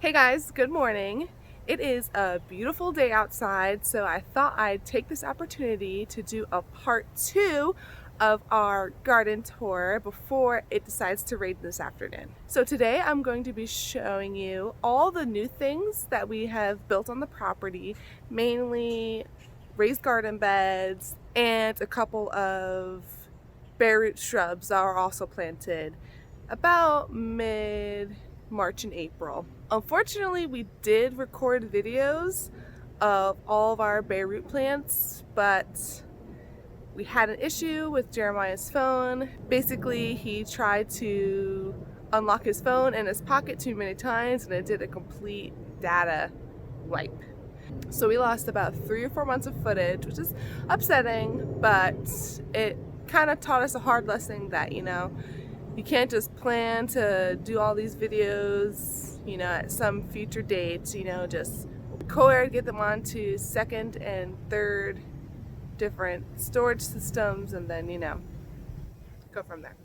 Hey guys, good morning. It is a beautiful day outside, so I thought I'd take this opportunity to do a part 2 of our garden tour before it decides to rain this afternoon. So today I'm going to be showing you all the new things that we have built on the property, mainly raised garden beds and a couple of bareroot shrubs that are also planted about mid-March and April. Unfortunately, we did record videos of all of our bareroot plants, but we had an issue with Jeremiah's phone. Basically, he tried to unlock his phone in his pocket too many times and it did a complete data wipe. So we lost about 3 or 4 months of footage, which is upsetting, but it kind of taught us a hard lesson that, you can't just plan to do all these videos, at some future date, just record, get them onto second and third different storage systems, and then, go from there.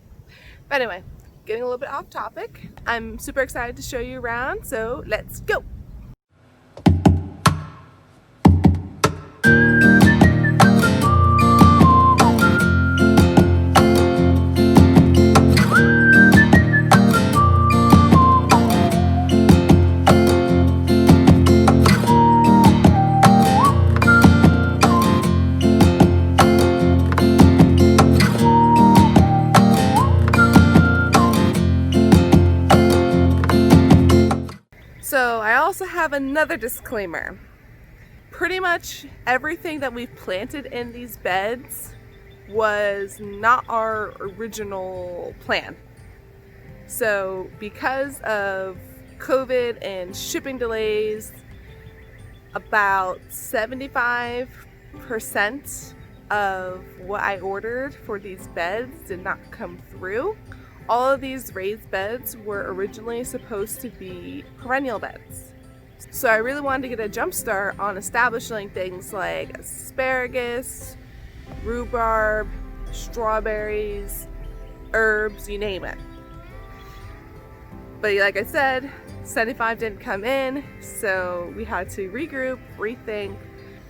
But anyway, getting a little bit off topic, I'm super excited to show you around, so let's go! So I also have another disclaimer. Pretty much everything that we've planted in these beds was not our original plan. So because of COVID and shipping delays, about 75% of what I ordered for these beds did not come through. All of these raised beds were originally supposed to be perennial beds. So I really wanted to get a jump start on establishing things like asparagus, rhubarb, strawberries, herbs, you name it. But like I said, 75 didn't come in, so we had to regroup, rethink.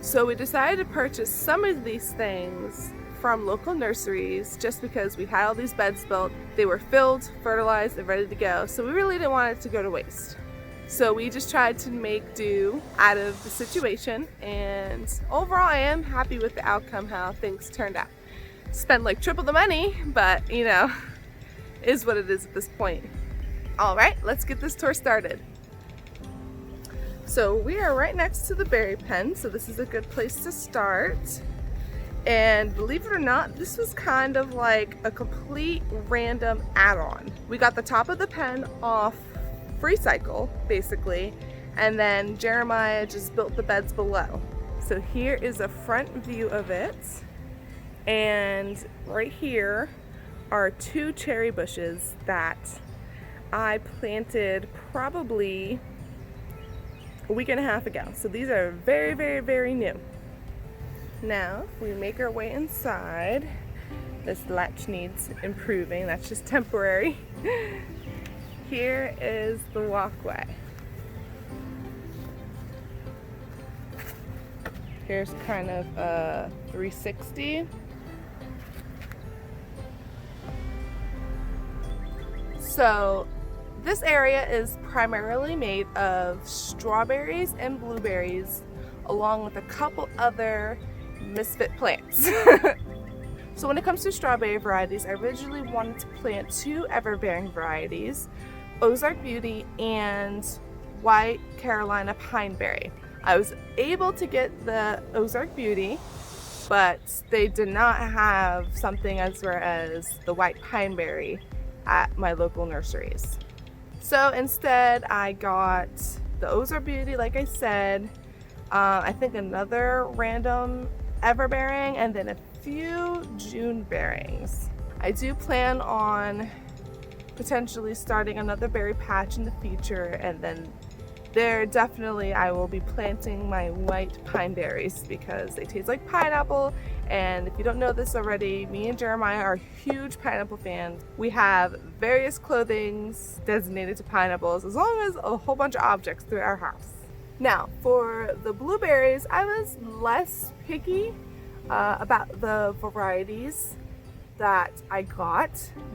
So we decided to purchase some of these things from local nurseries just because we had all these beds built. They were filled, fertilized, and ready to go, so we really didn't want it to go to waste. So we just tried to make do out of the situation, and overall I am happy with the outcome, how things turned out. Spent like triple the money, but is what it is at this point. Alright, let's get this tour started. So we are right next to the berry pen, so this is a good place to start. And believe it or not, this was kind of like a complete random add-on. We got the top of the pen off free cycle, basically, and then Jeremiah just built the beds below. So here is a front view of it, and right here are 2 cherry bushes that I planted probably a week and a half ago. So these are very, very, very new. Now, if we make our way inside, this latch needs improving. That's just temporary. Here is the walkway. Here's kind of a 360. So this area is primarily made of strawberries and blueberries, along with a couple other misfit plants. So when it comes to strawberry varieties, I originally wanted to plant 2 ever-bearing varieties, Ozark Beauty and White Carolina Pineberry. I was able to get the Ozark Beauty, but they did not have something as rare as the White Pineberry at my local nurseries. So instead I got the Ozark Beauty, like I said, I think another random ever-bearing, and then a few June bearings. I do plan on potentially starting another berry patch in the future and then There definitely I will be planting my white pine berries because they taste like pineapple, and if you don't know this already, me and Jeremiah are huge pineapple fans. We have various clothings designated to pineapples as long as a whole bunch of objects through our house. Now for the blueberries, I was less picky about the varieties that I got.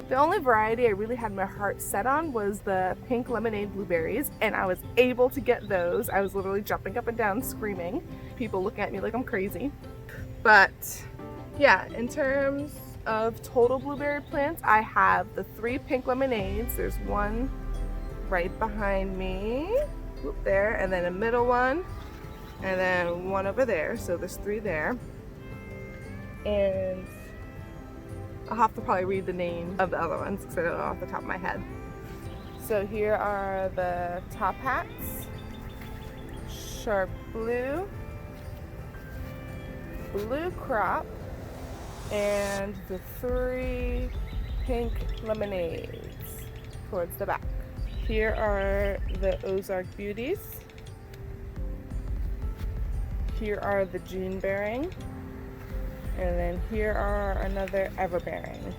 The only variety I really had my heart set on was the pink lemonade blueberries, and I was able to get those. I was literally jumping up and down screaming, people looking at me like I'm crazy. But yeah, in terms of total blueberry plants, I have the 3 pink lemonades. There's one right behind me, whoop, there, and then a middle one, and then one over there. So there's 3 there. And I'll have to probably read the name of the other ones because I don't know off the top of my head. So here are the top hats, sharp blue, blue crop, and the 3 pink lemonades towards the back. Here are the Ozark Beauties. Here are the June Bearing. And then here are another Everbearing.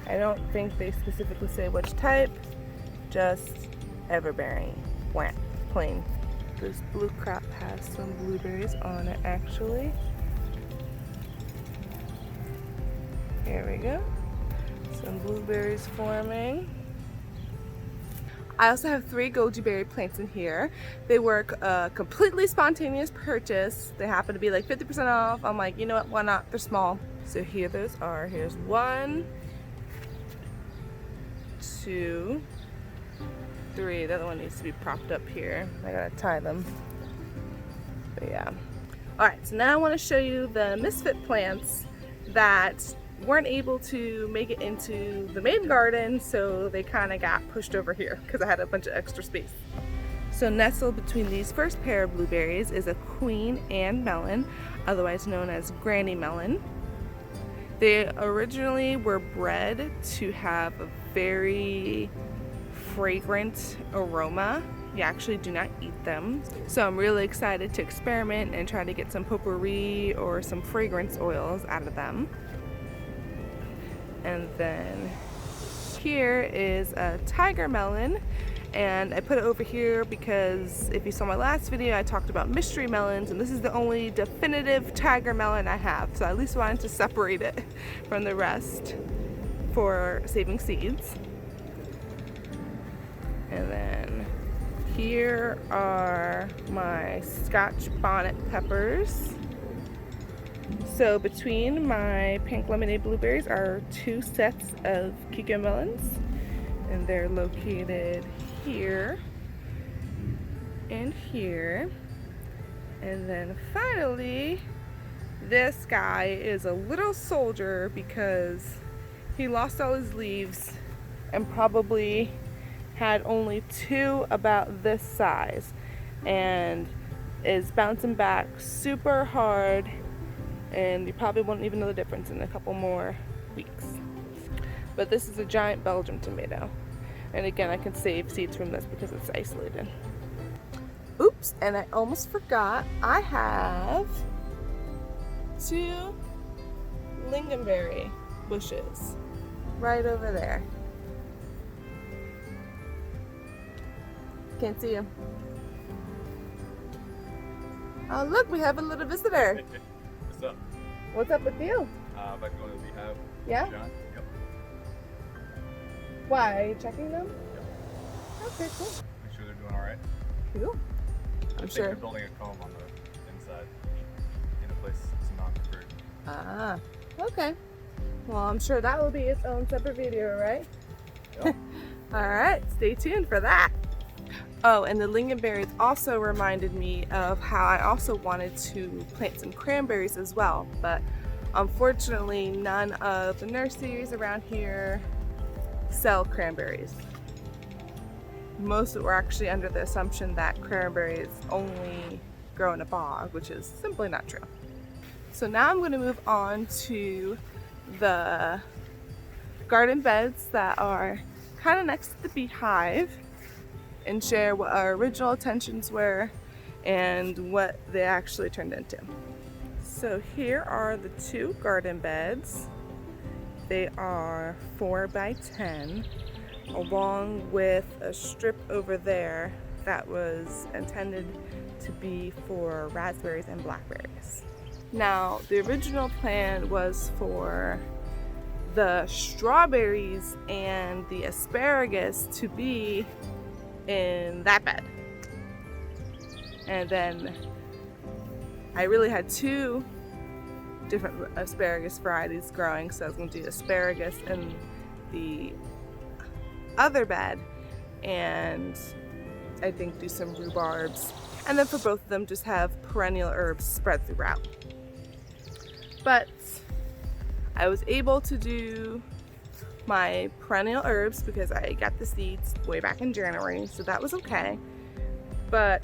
I don't think they specifically say which type, just Everbearing, plain. This blue crop has some blueberries on it actually. Here we go. Some blueberries forming. I also have 3 goji berry plants in here. They were a completely spontaneous purchase. They happen to be like 50% off. I'm like, you know what, why not? They're small. So here those are. Here's 1, 2, 3. The other one needs to be propped up here. I gotta tie them. But yeah. Alright, so now I want to show you the misfit plants that weren't able to make it into the main garden, so they kind of got pushed over here because I had a bunch of extra space. So nestled between these first pair of blueberries is a Queen Anne melon, otherwise known as granny melon. They originally were bred to have a very fragrant aroma. You actually do not eat them. So I'm really excited to experiment and try to get some potpourri or some fragrance oils out of them. And then here is a tiger melon, and I put it over here because if you saw my last video I talked about mystery melons, and this is the only definitive tiger melon I have, so I at least wanted to separate it from the rest for saving seeds. And then here are my Scotch bonnet peppers. So between my pink lemonade blueberries are 2 sets of Kirah melons, and they're located here and here. And then finally, this guy is a little soldier because he lost all his leaves and probably had only 2 about this size and is bouncing back super hard, and you probably won't even know the difference in a couple more weeks. But this is a giant Belgian tomato, and again I can save seeds from this because it's isolated. Oops, and I almost forgot, I have 2 lingonberry bushes right over there. Can't see them. Oh look, we have a little visitor. What's up? What's up with you? About going to the rehab. Yeah? John? Yep. Why? Are you checking them? Yep. Okay, cool. Make sure they're doing alright. Cool. I'm sure. They're building a comb on the inside in a place that's not preferred. Ah, okay. Well, I'm sure that will be its own separate video, right? Yep. Alright, stay tuned for that. Oh, and the lingonberries also reminded me of how I also wanted to plant some cranberries as well, but unfortunately none of the nurseries around here sell cranberries. Most were actually under the assumption that cranberries only grow in a bog, which is simply not true. So now I'm going to move on to the garden beds that are kind of next to the beehive. and share what our original intentions were and what they actually turned into. So here are the 2 garden beds. They are 4 by 10, along with a strip over there that was intended to be for raspberries and blackberries. Now, the original plan was for the strawberries and the asparagus to be in that bed. And then I really had 2 different asparagus varieties growing, so I was going to do asparagus in the other bed and I think do some rhubarbs, and then for both of them just have perennial herbs spread throughout. But I was able to do my perennial herbs because I got the seeds way back in January, so that was okay. But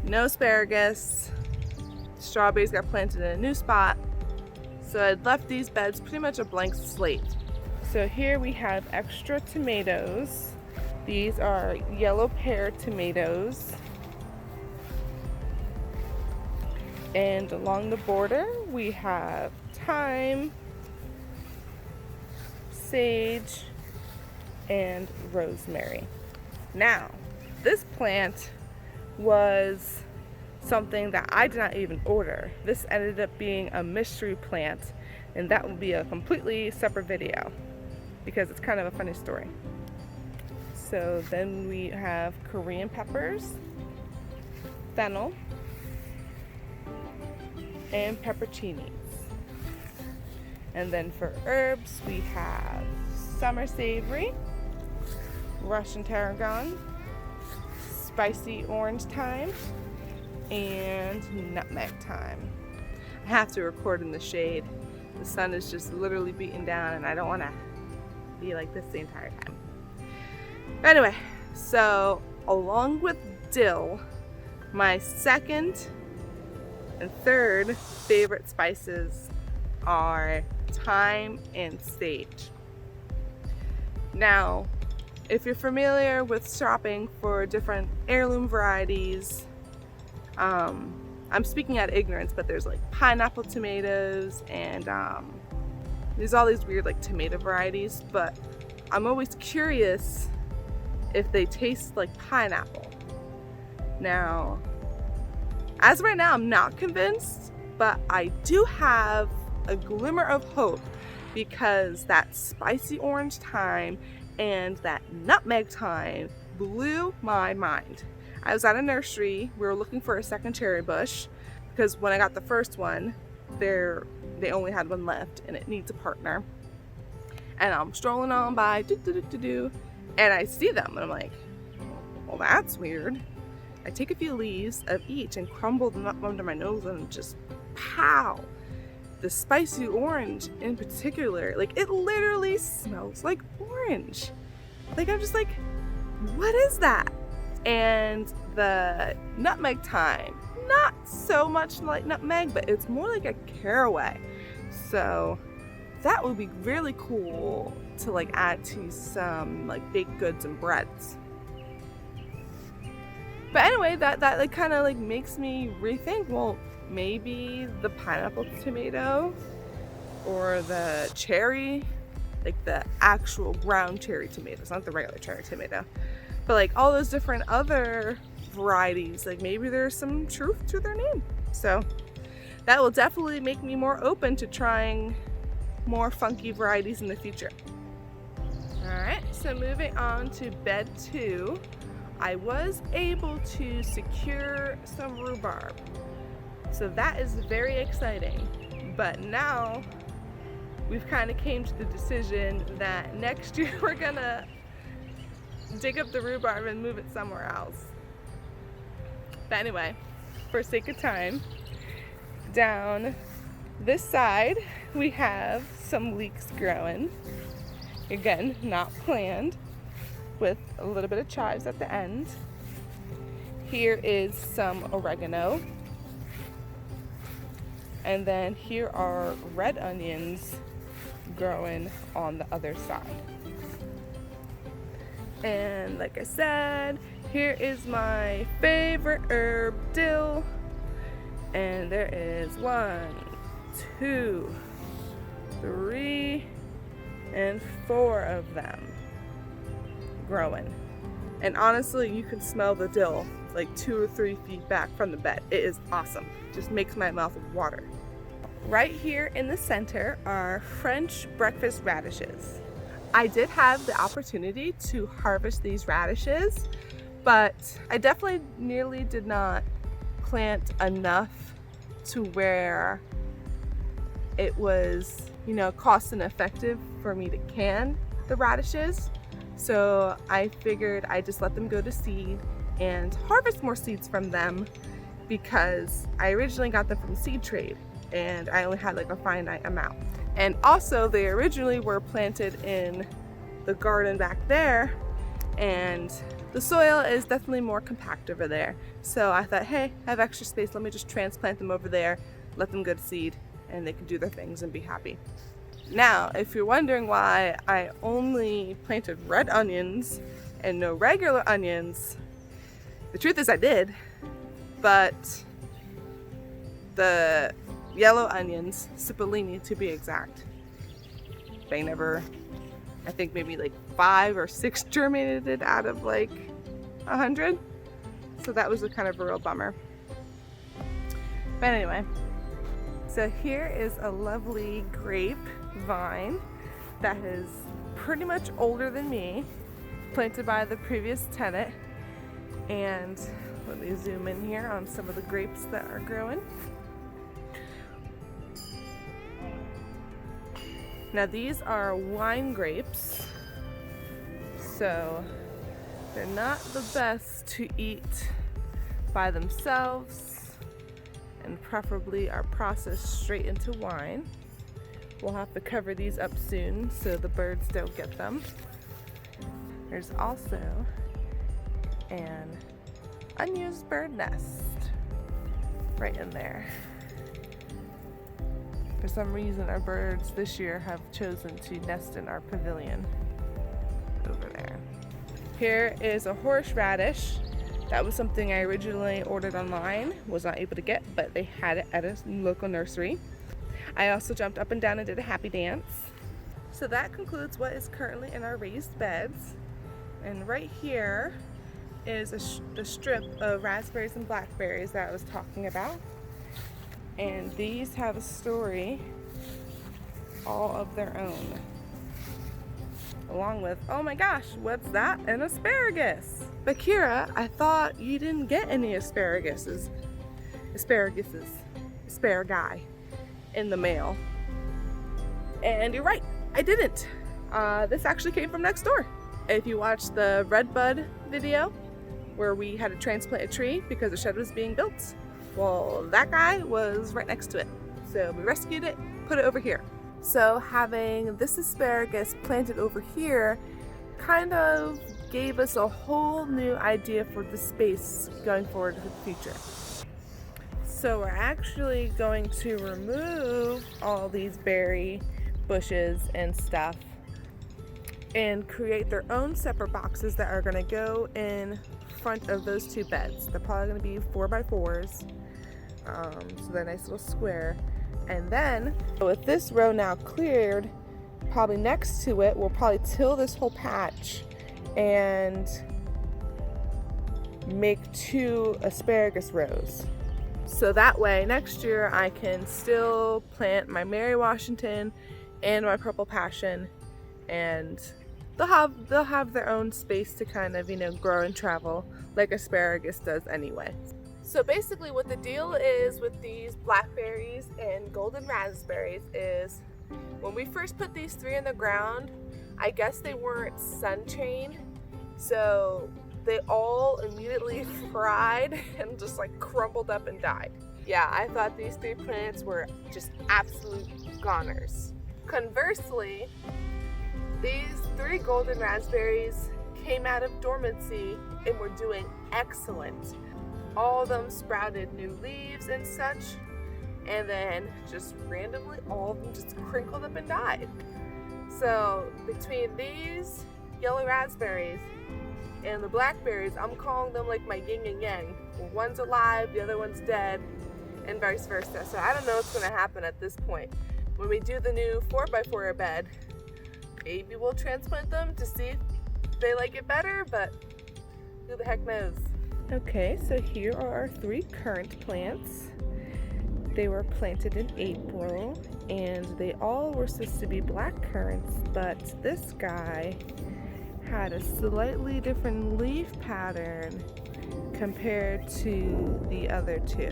no asparagus. Strawberries got planted in a new spot, so I'd left these beds pretty much a blank slate. So here we have extra tomatoes. These are yellow pear tomatoes. And along the border we have thyme, sage, and rosemary. Now, this plant was something that I did not even order. This ended up being a mystery plant, and that will be a completely separate video because it's kind of a funny story. So then we have Korean peppers, fennel, and pepperoncinis. And then for herbs we have summer savory, Russian tarragon, spicy orange thyme, and nutmeg thyme. I have to record in the shade. The sun is just literally beating down and I don't want to be like this the entire time. Anyway, so along with dill, my second and third favorite spices are thyme and sage. Now, if you're familiar with shopping for different heirloom varieties, I'm speaking out of ignorance, but there's like pineapple tomatoes and there's all these weird like tomato varieties, but I'm always curious if they taste like pineapple. Now, as of right now, I'm not convinced, but I do have a glimmer of hope because that spicy orange thyme and that nutmeg thyme blew my mind. I was at a nursery, we were looking for a second cherry bush because when I got the first one, they only had one left and it needs a partner. And I'm strolling on by, and I see them and I'm like, well, that's weird. I take a few leaves of each and crumble them up under my nose and just pow. The spicy orange in particular, like it literally smells like orange. Like I'm just like, what is that? And the nutmeg thyme, not so much like nutmeg, but it's more like a caraway. So that would be really cool to like add to some like baked goods and breads. But anyway, that like kind of like makes me rethink, well, maybe the pineapple tomato or the cherry, like the actual ground cherry tomatoes, not the regular cherry tomato, but like all those different other varieties, like maybe there's some truth to their name. So that will definitely make me more open to trying more funky varieties in the future. Alright, so moving on to bed 2, I was able to secure some rhubarb. So that is very exciting. But now we've kind of came to the decision that next year we're gonna dig up the rhubarb and move it somewhere else. But anyway, for sake of time, down this side we have some leeks growing. Again, not planned, with a little bit of chives at the end. Here is some oregano. And then here are red onions growing on the other side. And like I said, Here is my favorite herb, dill. And there is 1, 2, 3, and 4 of them growing. And honestly, you can smell the dill like 2 or 3 feet back from the bed. It is awesome. Just makes my mouth water. Right here in the center are French breakfast radishes. I did have the opportunity to harvest these radishes, but I definitely nearly did not plant enough to where it was, cost and effective for me to can the radishes. So I figured I'd just let them go to seed and harvest more seeds from them, because I originally got them from seed trade and I only had like a finite amount. And also they originally were planted in the garden back there, and the soil is definitely more compact over there. So I thought, hey, I have extra space, let me just transplant them over there, let them go to seed, and they can do their things and be happy. Now, if you're wondering why I only planted red onions and no regular onions, the truth is I did, but the yellow onions, cipollini to be exact, they never, I think maybe like 5 or 6 germinated out of like 100. So that was a kind of a real bummer. But anyway, so here is a lovely grape vine that is pretty much older than me, planted by the previous tenant. And let me zoom in here on some of the grapes that are growing. Now these are wine grapes, so they're not the best to eat by themselves, and preferably are processed straight into wine. We'll have to cover these up soon so the birds don't get them. There's also an unused bird nest right in there. For some reason, our birds this year have chosen to nest in our pavilion over there. Here is a horseradish. That was something I originally ordered online, was not able to get, but they had it at a local nursery. I also jumped up and down and did a happy dance. So that concludes what is currently in our raised beds. And right here is the strip of raspberries and blackberries that I was talking about. And these have a story all of their own. Along with, oh my gosh, what's that? An asparagus. But Kirah, I thought you didn't get any asparagusi in the mail. And you're right, I didn't. This actually came from next door. If you watched the Red Bud video where we had to transplant a tree because the shed was being built, well, that guy was right next to it. So we rescued it, put it over here. So having this asparagus planted over here kind of gave us a whole new idea for the space going forward in the future. So we're actually going to remove all these berry bushes and stuff and create their own separate boxes that are going to go in front of those 2 beds. They're probably going to be 4x4s, so they're a nice little square. And then with this row now cleared, probably next to it, we'll probably till this whole patch and make 2 asparagus rows. So that way next year I can still plant my Mary Washington and my Purple Passion, and they'll have their own space to kind of, grow and travel like asparagus does anyway. So basically what the deal is with these blackberries and golden raspberries is when we first put these 3 in the ground, I guess they weren't sun chained, so they all immediately fried and just like crumbled up and died. Yeah, I thought these 3 plants were just absolute goners. Conversely, these 3 golden raspberries came out of dormancy and were doing excellent. All of them sprouted new leaves and such, and then just randomly all of them just crinkled up and died. So between these yellow raspberries And the blackberries, I'm calling them like my yin and yang. One's alive, the other one's dead, and vice versa. So I don't know what's gonna happen at this point. When we do the new 4x4 bed, maybe we'll transplant them to see if they like it better, but who the heck knows? Okay, so here are our 3 currant plants. They were planted in April, and they all were supposed to be black currants, but this guy had a slightly different leaf pattern compared to the other 2.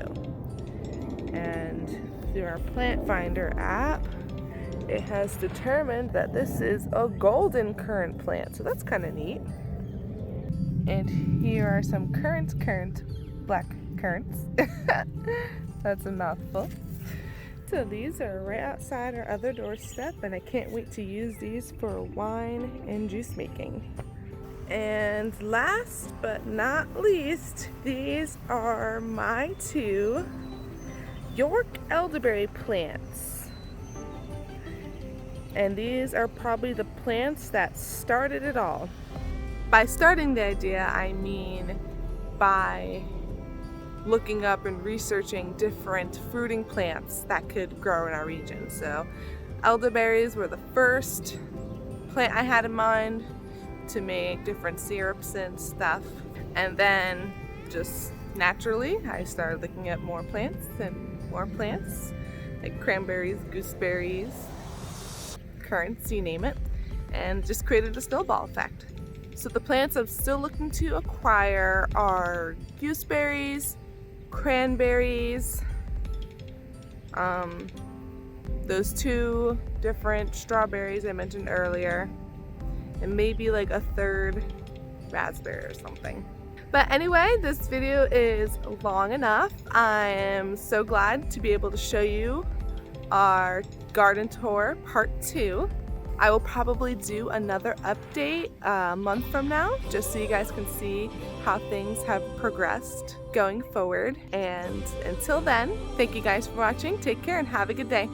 And through our plant finder app, it has determined that this is a golden currant plant, so that's kind of neat. And here are some currant black currants. That's a mouthful. So these are right outside our other doorstep, and I can't wait to use these for wine and juice making. And last but not least, these are my 2 York elderberry plants. And these are probably the plants that started it all. By starting the idea, I mean by looking up and researching different fruiting plants that could grow in our region. So elderberries were the first plant I had in mind to make different syrups and stuff. And then just naturally, I started looking at more plants and more plants, like cranberries, gooseberries, currants, you name it, and just created a snowball effect. So the plants I'm still looking to acquire are gooseberries, cranberries, those 2 different strawberries I mentioned earlier, and maybe like a 3rd raspberry or something. But anyway, this video is long enough. I am so glad to be able to show you our garden tour part 2. I will probably do another update a month from now, just so you guys can see how things have progressed going forward. And until then, thank you guys for watching. Take care and have a good day.